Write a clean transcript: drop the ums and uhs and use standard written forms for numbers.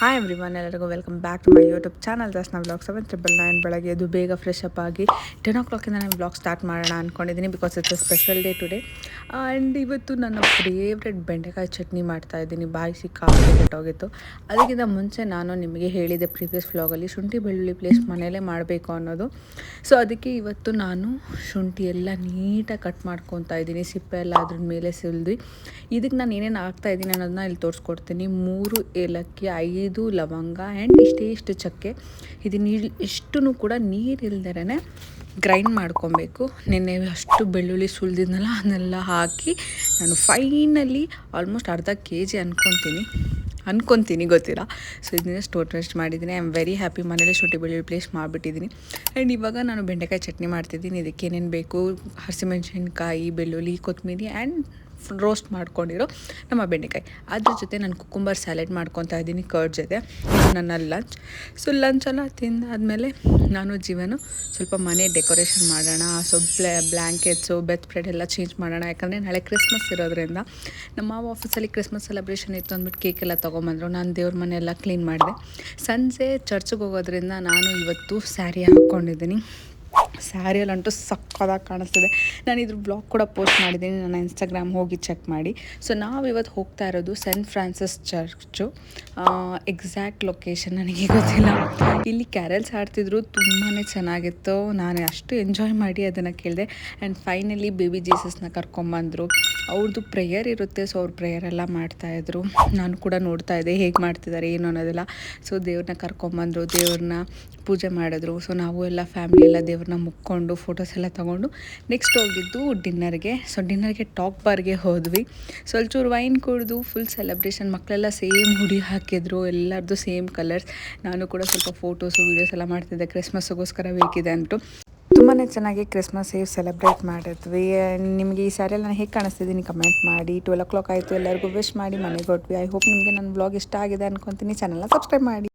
Hi everyone, ಎಲ್ಲರಿಗೂ welcome back to my YouTube channel Darshana vlog 799. ಬೆಳಗ್ಗೆ ಅದು ಬೇಗ ಫ್ರೆಶ್ ಅಪ್ ಆಗಿ 10 o'clock ನಾನು ವ್ಲಾಗ್ ಸ್ಟಾರ್ಟ್ ಮಾಡೋಣ ಅಂದ್ಕೊಂಡಿದ್ದೀನಿ. Because it's a special day today. And ಇವತ್ತು ನನ್ನ ಫೇವ್ರೆಟ್ ಬೆಂಡೆಕಾಯಿ ಚಟ್ನಿ ಮಾಡ್ತಾಯಿದ್ದೀನಿ. ಬಾಯಿ ಸಿಕ್ಕಾಪಟ್ಟೆ ಕೆಟ್ಟೋಗಿತ್ತು. ಅದಕ್ಕಿಂತ ಮುಂಚೆ ನಾನು ನಿಮಗೆ ಹೇಳಿದೆ ಪ್ರೀವಿಯಸ್ ವ್ಲಾಗಲ್ಲಿ ಶುಂಠಿ ಬೆಳ್ಳುಳ್ಳಿ ಪೇಸ್ಟ್ ಮನೆಯಲ್ಲೇ ಮಾಡಬೇಕು ಅನ್ನೋದು. ಸೊ ಅದಕ್ಕೆ ಇವತ್ತು ನಾನು ಶುಂಠಿ ಎಲ್ಲ ನೀಟಾಗಿ ಕಟ್ ಮಾಡ್ಕೊತಾ ಇದ್ದೀನಿ. ಸಿಪ್ಪೆ ಎಲ್ಲ ಅದ್ರ ಮೇಲೆ ಸುಲಿದು ಇದಕ್ಕೆ ನಾನು ಏನೇನು ಹಾಕ್ತಾಯಿದ್ದೀನಿ ಅನ್ನೋದನ್ನ ಇಲ್ಲಿ ತೋರಿಸ್ಕೊಡ್ತೀನಿ. 3 ಏಲಕ್ಕಿ, 5 ಲವಂಗ ಆ್ಯಂಡ್ ಇಷ್ಟು ಚಕ್ಕೆ. ಇದನ್ನು ಇಷ್ಟೂ ಕೂಡ ನೀರಿಲ್ದೇ ಗ್ರೈಂಡ್ ಮಾಡ್ಕೊಬೇಕು. ನೆನ್ನೆ ಅಷ್ಟು ಬೆಳ್ಳುಳ್ಳಿ ಸುಲಿದಿದ್ನಲ್ಲ ಅದನ್ನೆಲ್ಲ ಹಾಕಿ ನಾನು ಫೈನಲಿ ಆಲ್ಮೋಸ್ಟ್ ಅರ್ಧ kg ಅನ್ಕೊತೀನಿ ಗೊತ್ತಿಲ್ಲ. ಸೊ ಇದನ್ನ ಸ್ಟೋರ್ ರೆಸ್ಟ್ ಮಾಡಿದ್ದೀನಿ. I am very happy. ಮನೇಲಿ ಶುಂಠಿ ಬೆಳ್ಳುಳ್ಳಿ ಪೇಸ್ಟ್ ಮಾಡಿಬಿಟ್ಟಿದ್ದೀನಿ. ಆ್ಯಂಡ್ ಇವಾಗ ನಾನು ಬೆಂಡೆಕಾಯಿ ಚಟ್ನಿ ಮಾಡ್ತಿದ್ದೀನಿ. ಇದಕ್ಕೆ ಏನೇನು ಬೇಕು, ಹಸಿಮೆಣ್ಸಿನ್ಕಾಯಿ, ಬೆಳ್ಳುಳ್ಳಿ, ಕೊತ್ತಂಬರಿ ಆ್ಯಂಡ್ ರೋಸ್ಟ್ ಮಾಡ್ಕೊಂಡಿರೋ ನಮ್ಮ ಬೆಂಡೆಕಾಯಿ. ಅದ್ರ ಜೊತೆ ನಾನು ಕುಕ್ಕುಂಬರ್ ಸ್ಯಾಲೆಡ್ ಮಾಡ್ಕೊತಾ ಇದ್ದೀನಿ ಕರ್ಡ್ ಜೊತೆ. ಇದು ನನ್ನ ಲಂಚ್. ಸೊ ಲಂಚೆಲ್ಲ ತಿಂದಾದಮೇಲೆ ನಾನು ಜೀವನ ಸ್ವಲ್ಪ ಮನೆ ಡೆಕೋರೇಷನ್ ಮಾಡೋಣ, ಸೊ ಬ್ಲ್ಯಾಂಕೆಟ್ಸು, ಬೆಡ್ ಸ್ಪ್ರೆಡ್ ಎಲ್ಲ ಚೇಂಜ್ ಮಾಡೋಣ. ಯಾಕಂದರೆ ನಾಳೆ ಕ್ರಿಸ್ಮಸ್ ಇರೋದ್ರಿಂದ ನಮ್ಮ ಆಫೀಸಲ್ಲಿ ಕ್ರಿಸ್ಮಸ್ ಸೆಲೆಬ್ರೇಷನ್ ಇತ್ತು ಅಂದ್ಬಿಟ್ಟು ಕೇಕ್ ಎಲ್ಲ ತೊಗೊಂಬಂದರು. ನಾನು ದೇವ್ರ ಮನೆ ಎಲ್ಲ ಕ್ಲೀನ್ ಮಾಡಿದೆ. ಸಂಜೆ ಚರ್ಚ್ಗೆ ಹೋಗೋದ್ರಿಂದ ನಾನು ಇವತ್ತು ಸ್ಯಾರಿ ಹಾಕ್ಕೊಂಡಿದ್ದೀನಿ. ಸ್ಯಾರಿಯಲ್ಲಂತೂ ಸಕ್ಕತ್ತಾಗಿ ಕಾಣಿಸ್ತಿದೆ. ನಾನು ಇದ್ರ ಬ್ಲಾಗ್ ಕೂಡ ಪೋಸ್ಟ್ ಮಾಡಿದ್ದೀನಿ, ನನ್ನ ಇನ್ಸ್ಟಾಗ್ರಾಮ್ ಹೋಗಿ ಚೆಕ್ ಮಾಡಿ. ಸೊ ನಾವು ಇವತ್ತು ಹೋಗ್ತಾ ಇರೋದು Saint Francis church. Exact location ನನಗೆ ಗೊತ್ತಿಲ್ಲ. ಇಲ್ಲಿ ಕ್ಯಾರಲ್ಸ್ ಆಡ್ತಿದ್ರು, ತುಂಬಾ ಚೆನ್ನಾಗಿತ್ತು. ನಾನು ಅಷ್ಟು ಎಂಜಾಯ್ ಮಾಡಿ ಅದನ್ನು ಕೇಳಿದೆ. ಆ್ಯಂಡ್ ಫೈನಲಿ ಬೇಬಿ ಜೀಸಸ್ನ ಕರ್ಕೊಂಬಂದರು. ಅವ್ರದ್ದು ಪ್ರೇಯರ್ ಇರುತ್ತೆ, ಸೊ ಅವ್ರು ಪ್ರೇಯರೆಲ್ಲ ಮಾಡ್ತಾಯಿದ್ರು. ನಾನು ಕೂಡ ನೋಡ್ತಾ ಇದ್ದೆ ಹೇಗೆ ಮಾಡ್ತಿದ್ದಾರೆ ಏನು ಅನ್ನೋದೆಲ್ಲ. ಸೊ ದೇವ್ರನ್ನ ಕರ್ಕೊಂಬಂದರು, ದೇವ್ರನ್ನ ಪೂಜೆ ಮಾಡಿದ್ರು. ಸೊ ನಾವು ಎಲ್ಲ ಫ್ಯಾಮಿಲಿ ಎಲ್ಲ ದೇವ್ರನ್ನ ಮುಕ್ಕೊಂಡು ಫೋಟೋಸ್ ಎಲ್ಲ ತೊಗೊಂಡು ನೆಕ್ಸ್ಟ್ ಹೋಗಿದ್ದು ಡಿನ್ನರ್ಗೆ. ಸೊ ಡಿನ್ನರ್ಗೆ ಟಾಪ್ ಬಾರ್ಗೆ ಹೋದ್ವಿ. ಸ್ವಲ್ಚೂರು ವೈನ್ ಕುಡಿದು ಫುಲ್ ಸೆಲೆಬ್ರೇಷನ್. ಮಕ್ಕಳೆಲ್ಲ ಸೇಮ್ ಹುಡಿ ಹಾಕಿದ್ರು, ಎಲ್ಲರದ್ದು ಸೇಮ್ ಕಲರ್ಸ್. ನಾನು ಕೂಡ ಸ್ವಲ್ಪ ಫೋಟೋಸು ವೀಡಿಯೋಸ್ ಎಲ್ಲ ಮಾಡ್ತಿದ್ದೆ, ಕ್ರಿಸ್ಮಸ್ಗೋಸ್ಕರ ಬೇಕಿದೆ ಅಂದ್ಬಿಟ್ಟು. ತುಂಬಾ ಚೆನ್ನಾಗಿ ಕ್ರಿಸ್ಮಸ್ ಈವ್ ಸೆಲೆಬ್ರೇಟ್ ಮಾಡಿದ್ವಿ. ನಿಮಗೆ ಈ ಸ್ಯಾರಿಯಲ್ಲಿ ನಾನು ಹೇಗೆ ಕಾಣಿಸ್ತಿದ್ದೀನಿ ಕಮೆಂಟ್ ಮಾಡಿ. 12 o'clock ಆಯಿತು, ಎಲ್ಲರಿಗೂ ವಿಶ್ ಮಾಡಿ ಮನೆಗೆ ಹೊಟ್ವಿ. ಐ ಹೋಪ್ ನಿಮಗೆ ನನ್ನ ವ್ಲಾಗ್ ಇಷ್ಟ ಆಗಿದೆ ಅನ್ಕೊತೀನಿ. ಚಾನಲ್ನ ಸಬ್ಸ್ಕ್ರೈಬ್ ಮಾಡಿ.